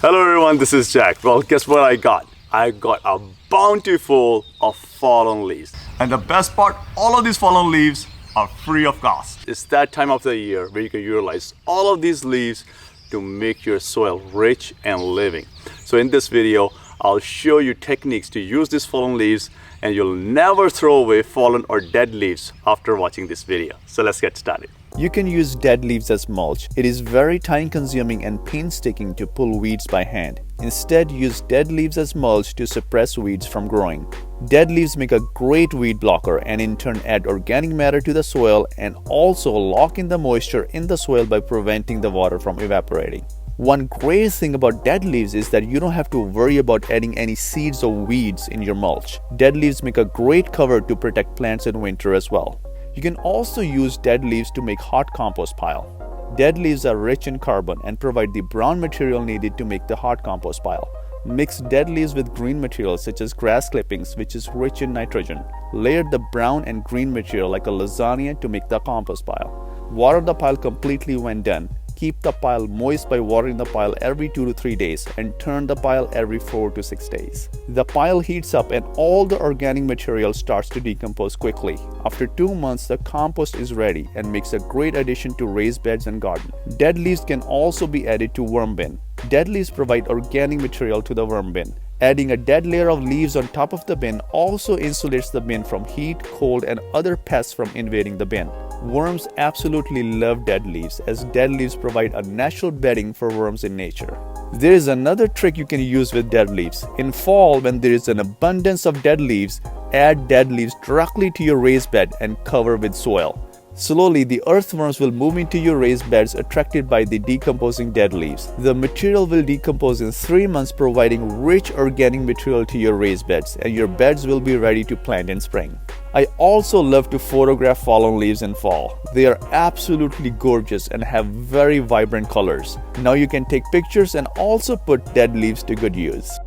Hello everyone, this is Jack. Well, guess what I got? I got a bountiful of fallen leaves. And the best part, all of these fallen leaves are free of cost. It's that time of the year where you can utilize all of these leaves to make your soil rich and living. So in this video, I'll show you techniques to use these fallen leaves, and you'll never throw away fallen or dead leaves after watching this video. So let's get started. You can use dead leaves as mulch. It is very time consuming and painstaking to pull weeds by hand. Instead, use dead leaves as mulch to suppress weeds from growing. Dead leaves make a great weed blocker and in turn add organic matter to the soil and also lock in the moisture in the soil by preventing the water from evaporating. One great thing about dead leaves is that you don't have to worry about adding any seeds or weeds in your mulch. Dead leaves make a great cover to protect plants in winter as well. You can also use dead leaves to make hot compost pile. Dead leaves are rich in carbon and provide the brown material needed to make the hot compost pile. Mix dead leaves with green material such as grass clippings, which is rich in nitrogen. Layer the brown and green material like a lasagna to make the compost pile. Water the pile completely when done. Keep the pile moist by watering the pile every 2 to 3 days and turn the pile every 4 to 6 days. The pile heats up and all the organic material starts to decompose quickly. After 2 months, the compost is ready and makes a great addition to raised beds and garden. Dead leaves can also be added to worm bin. Dead leaves provide organic material to the worm bin. Adding a dead layer of leaves on top of the bin also insulates the bin from heat, cold, and other pests from invading the bin. Worms absolutely love dead leaves, as dead leaves provide a natural bedding for worms in nature. There is another trick you can use with dead leaves. In fall, when there is an abundance of dead leaves, add dead leaves directly to your raised bed and cover with soil. Slowly, the earthworms will move into your raised beds attracted by the decomposing dead leaves. The material will decompose in 3 months, providing rich organic material to your raised beds, and your beds will be ready to plant in spring. I also love to photograph fallen leaves in fall. They are absolutely gorgeous and have very vibrant colors. Now you can take pictures and also put dead leaves to good use.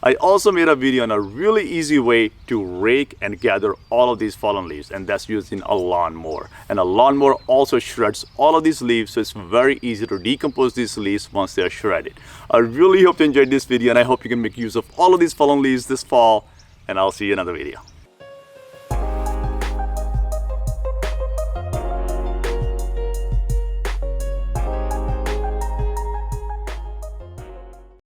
I also made a video on a really easy way to rake and gather all of these fallen leaves, and that's using a lawnmower. And a lawnmower also shreds all of these leaves, so it's very easy to decompose these leaves once they are shredded. I really hope you enjoyed this video, and I hope you can make use of all of these fallen leaves this fall, and I'll see you in another video.